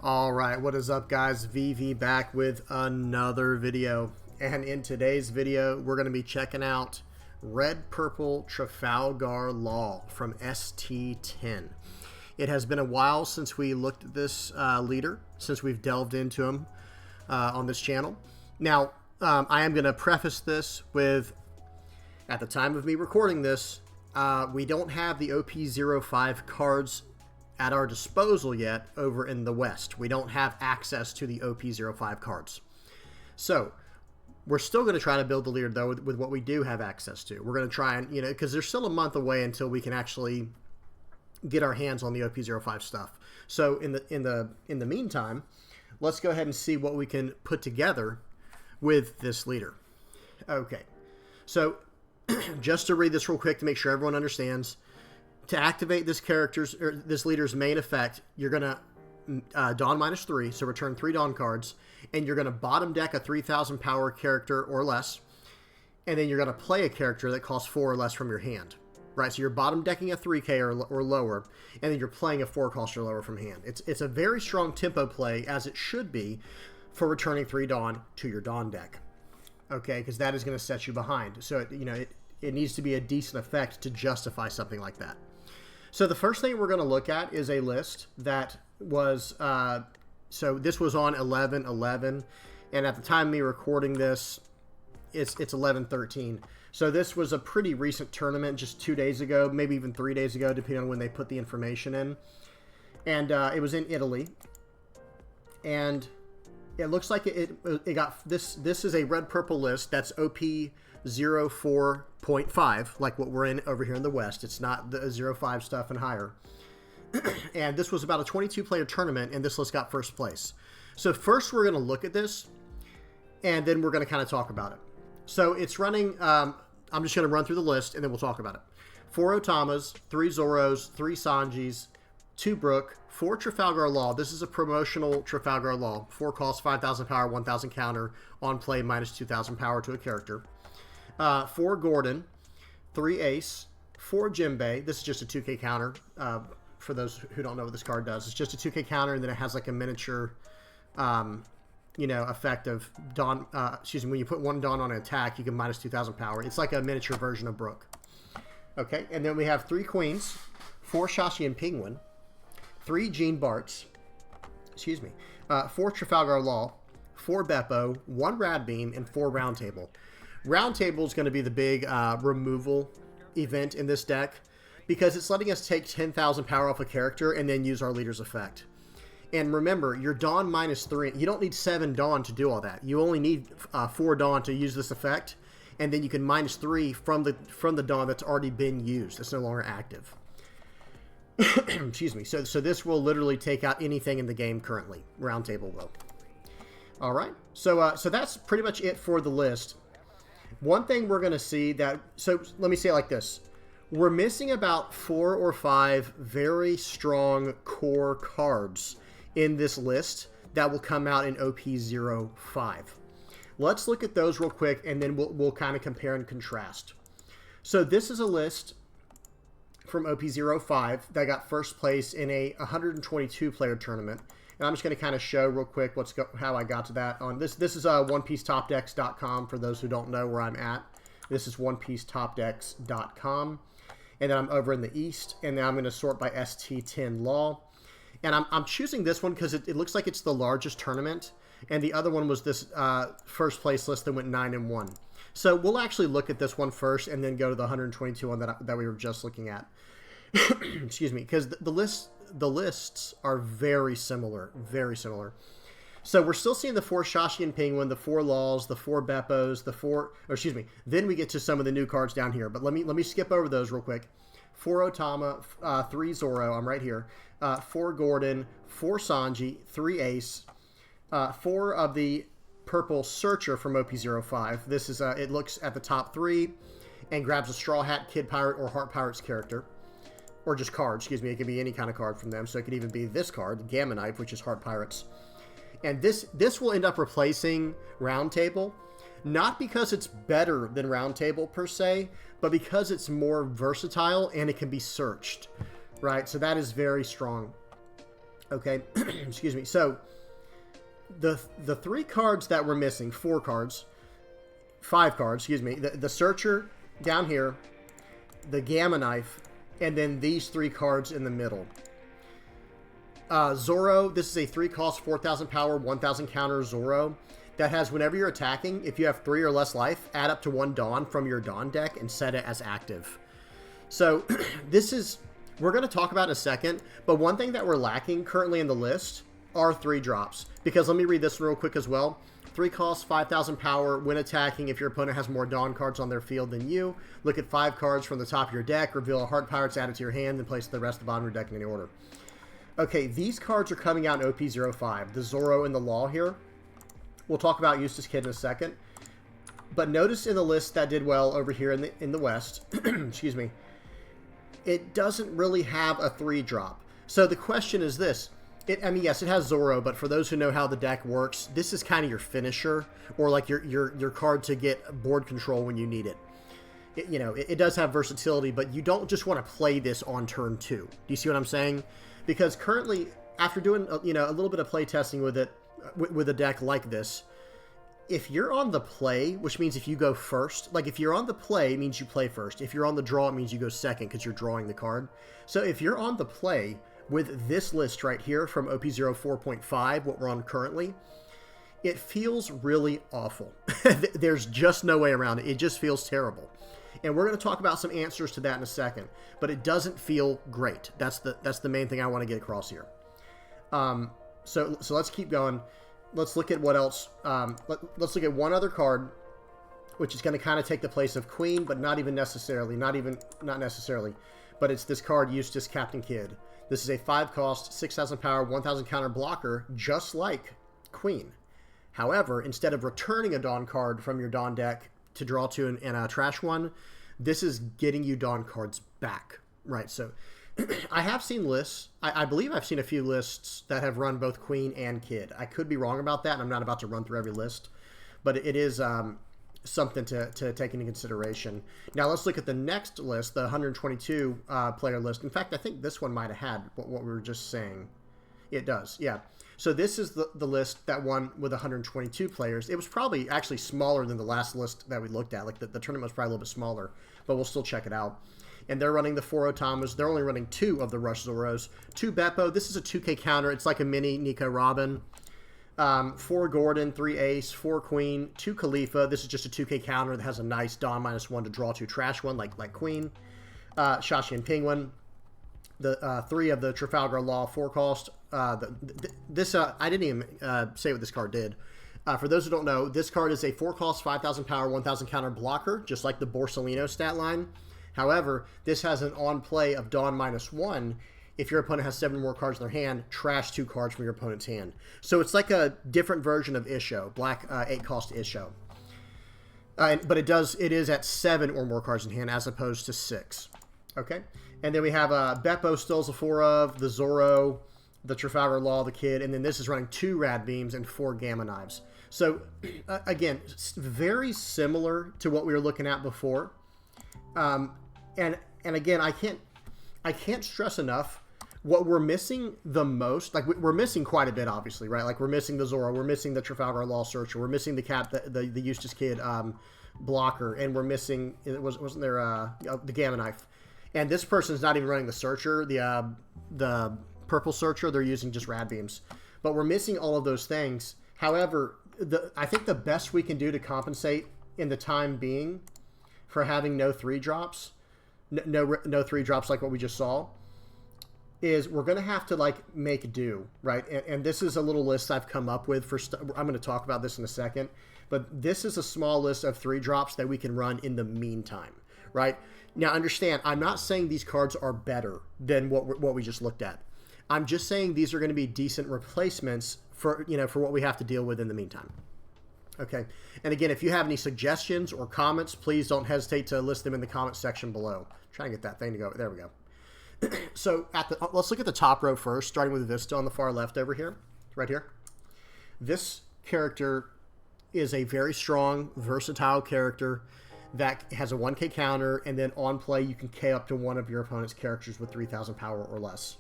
All right, what is up, guys? VV back with another video. And in today's video, we're going to be checking out Red Purple Trafalgar Law from ST-10. It has been a while since we looked at this leader, since we've delved into him on this channel. Now, I am going to preface this with, at the time of me recording this, we don't have the OP05 cards at our disposal yet over in the West. We don't have access to the OP05 cards. So we're still going to try to build the leader, though, with what we do have access to. We're going to try and, because there's still a month away until we can actually get our hands on the OP05 stuff. So in the meantime, let's go ahead and see what we can put together with this leader. Okay, so just to read this real quick to make sure everyone understands. To activate this leader's main effect, you're going to Dawn -3, so return 3 Dawn cards, and you're going to bottom deck a 3,000 power character or less, and then you're going to play a character that costs 4 or less from your hand. Right, so you're bottom decking a 3K or lower, and then you're playing a 4 cost or lower from hand. It's a very strong tempo play, as it should be, for returning 3 Dawn to your Dawn deck. Okay, because that is going to set you behind. So, it needs to be a decent effect to justify something like that. So the first thing we're going to look at is a list that was, so this was on 11/11, and at the time of me recording this, it's 11/13. So this was a pretty recent tournament, just 2 days ago, maybe even 3 days ago, depending on when they put the information in. And it was in Italy. And it looks like it got, this is a red-purple list that's OP04.5, like what we're in over here in the West. It's not the 05 stuff and higher. And this was about a 22-player tournament, and this list got first place. So first we're going to look at this, and then we're going to kind of talk about it. So it's running, I'm just going to run through the list, and then we'll talk about it. 4 Otamas, 3 Zoros, 3 Sanjis, 2 Brook, 4 Trafalgar Law. This is a promotional Trafalgar Law. 4 cost, 5,000 power, 1,000 counter, on play -2,000 power to a character. 4 Gordon, 3 Ace, 4 Jimbei. This is just a 2K counter. For those who don't know what this card does, it's just a 2K counter, and then it has like a miniature, effect of Dawn. When you put 1 Dawn on an attack, you can -2,000 power. It's like a miniature version of Brook. Okay, and then we have 3 Queens, 4 Shashi and Penguin, 3 Jean Barts, 4 Trafalgar Law, 4 Beppo, 1 Rad Beam, and 4 Roundtable. Roundtable is going to be the big removal event in this deck, because it's letting us take 10,000 power off a character and then use our leader's effect. And remember, your Dawn -3, you don't need 7 Dawn to do all that. You only need 4 Dawn to use this effect, and then you can -3 from the Dawn that's already been used. It's no longer active. Excuse me. So this will literally take out anything in the game currently. Roundtable will. All right. So that's pretty much it for the list. One thing we're going to see that, so let me say it like this. We're missing about 4 or 5 very strong core cards in this list that will come out in OP05. Let's look at those real quick, and then we'll kind of compare and contrast. So this is a list from OP05 that got first place in a 122-player tournament. And I'm just going to kind of show real quick how I got to that. On this is OnePieceTopDecks.com for those who don't know where I'm at. This is OnePieceTopDecks.com. And then I'm over in the East, and then I'm going to sort by ST-10 Law. And I'm choosing this one because it looks like it's the largest tournament, and the other one was this first place list that went 9-1. So we'll actually look at this one first, and then go to the 122 one that we were just looking at. Excuse me, because the lists are very similar, very similar. So we're still seeing the 4 Shashi and Penguin, the 4 Laws, the 4 Beppos, then we get to some of the new cards down here. But let me skip over those real quick. 4 Otama, 3 Zoro, I'm right here. 4 Gordon, 4 Sanji, 3 Ace, 4 of the Purple Searcher from OP05. This is it looks at the top 3 and grabs a Straw Hat, Kid Pirate, or Heart Pirate's character. Or just card, excuse me. It could be any kind of card from them. So it could even be this card, Gamma Knife, which is Heart Pirates. And this will end up replacing Roundtable, not because it's better than Roundtable per se, but because it's more versatile and it can be searched, right? So that is very strong. Okay, excuse me. So the 3 cards that we're missing, 4 cards, 5 cards, excuse me, the Searcher down here, the Gamma Knife, and then these 3 cards in the middle. Zorro, this is a 3 cost, 4,000 power, 1,000 counter Zorro that has, whenever you're attacking, if you have 3 or less life, add up to 1 Dawn from your Dawn deck and set it as active. So this is, we're going to talk about in a second, but one thing that we're lacking currently in the list are 3 drops. Because let me read this real quick as well. 3 costs, 5,000 power. When attacking, if your opponent has more Dawn cards on their field than you, look at 5 cards from the top of your deck, reveal a Heart Pirates added to your hand, and place the rest of the bottom of your deck in any order. Okay, these cards are coming out in OP05. The Zorro and the Law here. We'll talk about Eustace Kid in a second. But notice in the list that did well over here in the West, excuse me, it doesn't really have a 3-drop. So the question is this. I mean, yes, it has Zorro, but for those who know how the deck works, this is kind of your finisher, or like your card to get board control when you need it. It does have versatility, but you don't just want to play this on turn 2. Do you see what I'm saying? Because currently, after doing a little bit of play testing with it, with a deck like this, if you're on the play, which means if you go first, like if you're on the play, it means you play first. If you're on the draw, it means you go second because you're drawing the card. So if you're on the play with this list right here from OP04.5, what we're on currently, it feels really awful. There's just no way around it. It just feels terrible. And we're going to talk about some answers to that in a second, but it doesn't feel great. That's the main thing I want to get across here. So let's keep going. Let's look at what else. Let's look at one other card, which is going to kind of take the place of Queen, but not necessarily. But it's this card, Eustace Captain Kidd. This is a 5 cost, 6,000 power, 1,000 counter blocker, just like Queen. However, instead of returning a Dawn card from your Dawn deck to draw 2 and trash 1, this is getting you Dawn cards back. Right, so I have seen lists. I believe I've seen a few lists that have run both Queen and Kidd. I could be wrong about that, and I'm not about to run through every list. But it is something to take into consideration. Now let's look at the next list, the 122 player list. In fact, I think this one might have had what we were just saying. It does, yeah. So this is the list that won with 122 players. It was probably actually smaller than the last list that we looked at. Like the tournament was probably a little bit smaller, but we'll still check it out. And they're running the 4 Otamas. They're only running 2 of the Rush Zorros. 2 Beppo. This is a 2K counter. It's like a mini Nico Robin. 4 Gordon, 3 Ace, 4 Queen, 2 Khalifa. This is just a 2K counter that has a nice Dawn -1 to draw 2, trash 1 like Queen. Shashi and Penguin. The 3 of the Trafalgar Law 4 cost. I didn't even say what this card did. For those who don't know, this card is a 4 cost, 5,000 power, 1,000 counter blocker, just like the Borsellino stat line. However, this has an on play of Dawn -1. If your opponent has 7 more cards in their hand, trash 2 cards from your opponent's hand. So it's like a different version of Isho, black 8 cost Isho. But it is at 7 or more cards in hand as opposed to 6. Okay, and then we have Beppo stills a 4 of, the Zorro, the Trafalgar Law, the Kid, and then this is running 2 Rad Beams and 4 Gamma Knives. So again, very similar to what we were looking at before. And again, I can't stress enough what we're missing the most. Like we're missing quite a bit, obviously, right? Like we're missing the Zorro, we're missing the Trafalgar Law Searcher, we're missing the Eustace Kid blocker, and we're missing wasn't there the Gamma Knife. And this person's not even running the Searcher, the purple Searcher. They're using just Rad Beams. But we're missing all of those things. However, I think the best we can do to compensate in the time being for having no 3 drops, no 3 drops like what we just saw, is we're going to have to like make do, right? And this is a little list I've come up with I'm going to talk about this in a second, but this is a small list of 3 drops that we can run in the meantime, right? Now understand, I'm not saying these cards are better than what we just looked at. I'm just saying these are going to be decent replacements for what we have to deal with in the meantime. Okay, and again, if you have any suggestions or comments, please don't hesitate to list them in the comment section below. Try and get that thing to go. There we go. So let's look at the top row first, starting with Vista on the far left over here, right here. This character is a very strong, versatile character that has a 1K counter, and then on play you can K up to one of your opponent's characters with 3,000 power or less.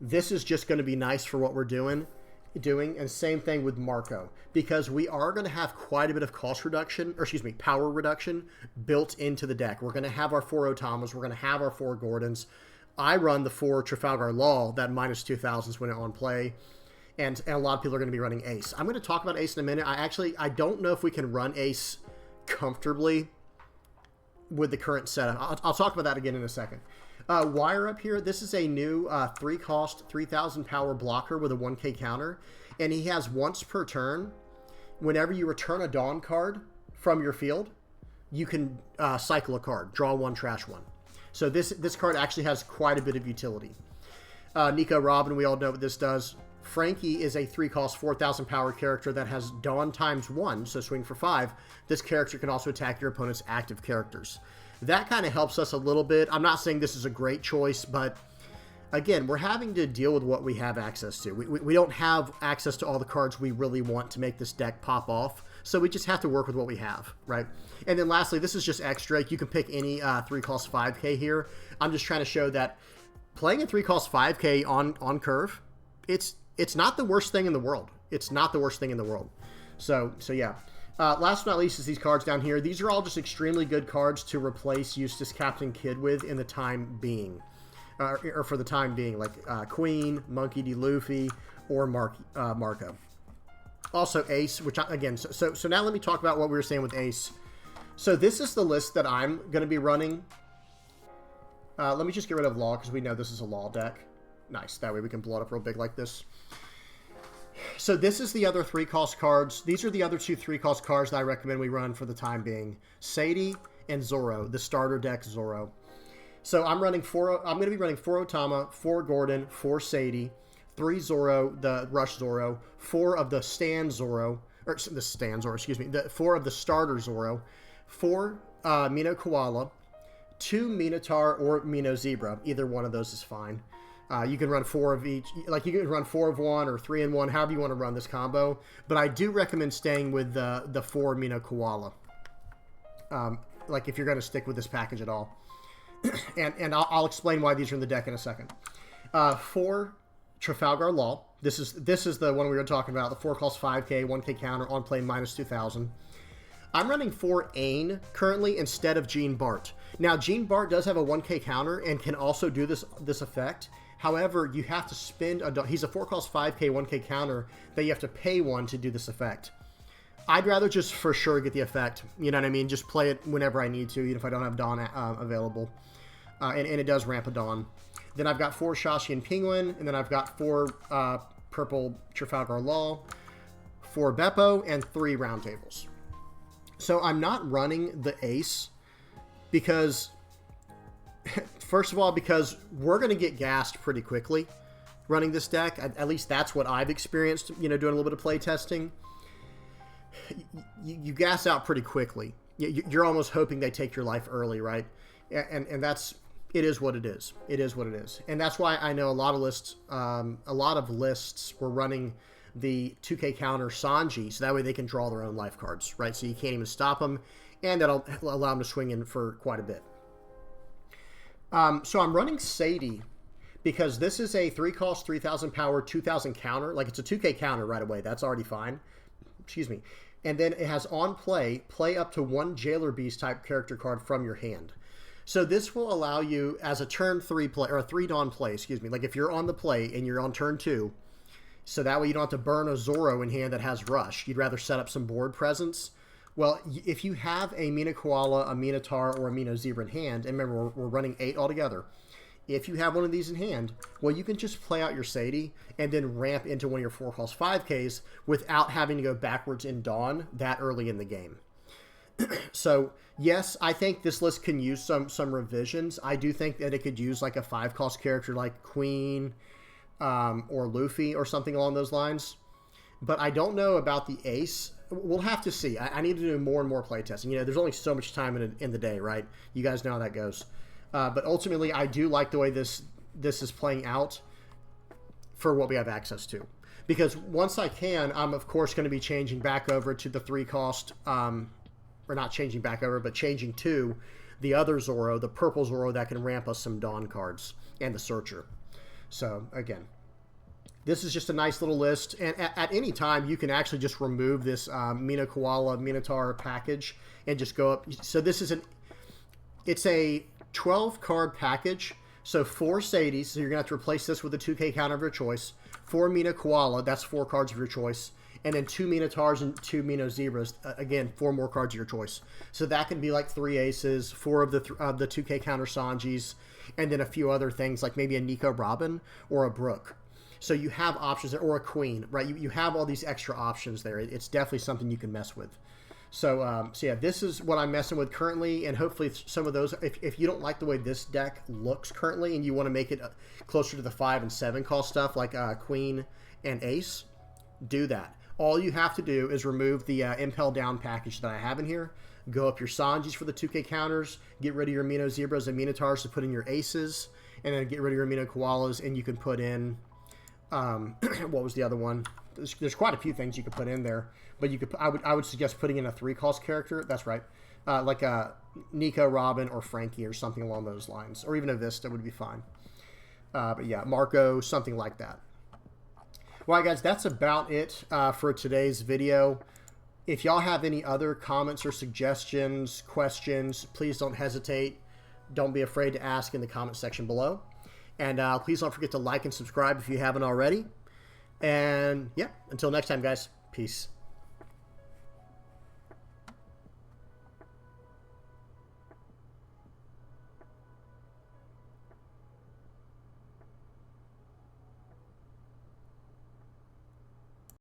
this is just going to be nice for what we're doing. And same thing with Marco, because we are going to have quite a bit of cost reduction, or excuse me, power reduction built into the deck. We're going to have our 4 Otamas, we're going to have our 4 Gordons. I run the 4 Trafalgar Law, that minus 2000s when it on play, and a lot of people are going to be running Ace. I'm going to talk about Ace in a minute. I don't know if we can run Ace comfortably with the current setup. I'll talk about that again in a second. Wire up here, this is a new 3-cost, 3000 power blocker with a 1k counter, and he has once per turn, whenever you return a Dawn card from your field, you can cycle a card, draw 1, trash 1. So this card actually has quite a bit of utility. Nico Robin, we all know what this does. Frankie is a 3-cost, 4000 power character that has Dawn ×1, so swing for 5. This character can also attack your opponent's active characters. That kind of helps us a little bit. I'm not saying this is a great choice, but again, we're having to deal with what we have access to. We don't have access to all the cards we really want to make this deck pop off, so we just have to work with what we have, right? And then lastly, this is just extra. You can pick any 3-cost 5k here. I'm just trying to show that playing a 3-cost 5k on curve, it's not the worst thing in the world. It's not the worst thing in the world. So yeah. Last but not least is these cards down here. These are all just extremely good cards to replace Eustace Captain Kidd with in the time being. Or for the time being, like Queen, Monkey D. Luffy, or Marco. Also Ace, which, again, so now let me talk about what we were saying with Ace. So this is the list that I'm going to be running. Let me just get rid of Law, because we know this is a Law deck. Nice, that way we can blow it up real big like this. So this is the other 3-cost cards. These are the other 2 3-cost cards that I recommend we run for the time being. Sadie and Zoro, the starter deck Zoro. So I'm going to be running 4 Otama, 4 Gordon, 4 Sadie, 3 Zoro, the Rush Zoro, 4 of the Stan Zoro, or the Stan Zoro, excuse me, 4 of the starter Zoro, 4 Mino Koala, 2 Minotaur or Mino Zebra. Either one of those is fine. You can run 4 of each, like you can run 4 of one or 3 in one, however you want to run this combo. But I do recommend staying with the 4 Mino Koala. Like if you're going to stick with this package at all. and I'll explain why these are in the deck in a second. 4 Trafalgar Law. This is the one we were talking about. The 4 costs 5k, 1k counter, on play minus 2000. I'm running 4 Ain currently instead of Gene Bart. Now, Gene Bart does have a 1k counter and can also do this effect. However, you have to spend he's a 4 cost 5k, 1k counter that you have to pay 1 to do this effect. I'd rather just for sure get the effect. You know what I mean? Just play it whenever I need to, even if I don't have Dawn available. And it does ramp a Dawn. Then I've got 4 Shashi and Penguin, and then I've got 4 purple Trafalgar Law, 4 Beppo, and 3 Roundtables. So I'm not running the Ace because, first of all, because we're going to get gassed pretty quickly running this deck. At least that's what I've experienced, you know, doing a little bit of play testing. You gas out pretty quickly. You're almost hoping they take your life early, right? And it is what it is. It is what it is. And that's why I know a lot of lists were running the 2k counter Sanji, so that way they can draw their own life cards, right? So you can't even stop them, and that'll allow them to swing in for quite a bit. So I'm running Sadie because this is a 3 cost, 3000 power, 2000 counter. Like, it's a 2k counter right away. That's already fine. Excuse me. And then it has on play up to 1 Jailer Beast type character card from your hand. So this will allow you as a turn 3 play, or a 3 Dawn play, excuse me. Like if you're on the play and you're on turn 2, so that way you don't have to burn a Zoro in hand that has Rush. You'd rather set up some board presence. Well, if you have a Mina Koala, a Minotaur, or a Mino Zebra in hand, and remember, we're running 8 altogether. If you have one of these in hand, well, you can just play out your Sadie and then ramp into one of your 4 cost 5Ks without having to go backwards in Dawn that early in the game. So, yes, I think this list can use some revisions. I do think that it could use like a 5 cost character like Queen or Luffy or something along those lines. But I don't know about the Ace. We'll have to see. I need to do more and more playtesting. You know, there's only so much time in the day, right? You guys know how that goes. But ultimately, I do like the way this is playing out for what we have access to. Because once I can, I'm, of course, going to be changing back over to the 3 cost, or not changing back over, but changing to the other Zoro, the purple Zoro that can ramp us some Dawn cards, and the Searcher. So, again, this is just a nice little list. And at any time, you can actually just remove this Mina Koala Minotaur package and just go up. So this is it's a 12 card package. So 4 Sadies, so you're going to have to replace this with a 2K counter of your choice. 4 Mina Koala, that's 4 cards of your choice. And then 2 Minotaurs and 2 Mino Zebras, again, 4 more cards of your choice. So that can be like 3 Aces, 4 of the 2K counter Sanjis, and then a few other things like maybe a Nico Robin or a Brook. So you have options there, or a Queen, right? You have all these extra options there. It's definitely something you can mess with. So, so yeah, this is what I'm messing with currently, and hopefully some of those, if you don't like the way this deck looks currently and you want to make it closer to the 5 and 7 cost stuff like Queen and Ace, do that. All you have to do is remove the Impel Down package that I have in here, go up your Sanjis for the 2K counters, get rid of your Mino Zebras and Minotaurs to put in your Aces, and then get rid of your Mino Koalas, and you can put in, what was the other one? There's quite a few things you could put in there, but you could. I would suggest putting in a 3-cost character. That's right, like a Nico, Robin, or Frankie, or something along those lines, or even a Vista would be fine. But yeah, Marco, something like that. Well, guys, that's about it for today's video. If y'all have any other comments or suggestions, questions, please don't hesitate. Don't be afraid to ask in the comment section below. And please don't forget to like and subscribe if you haven't already. And yeah, until next time, guys, peace.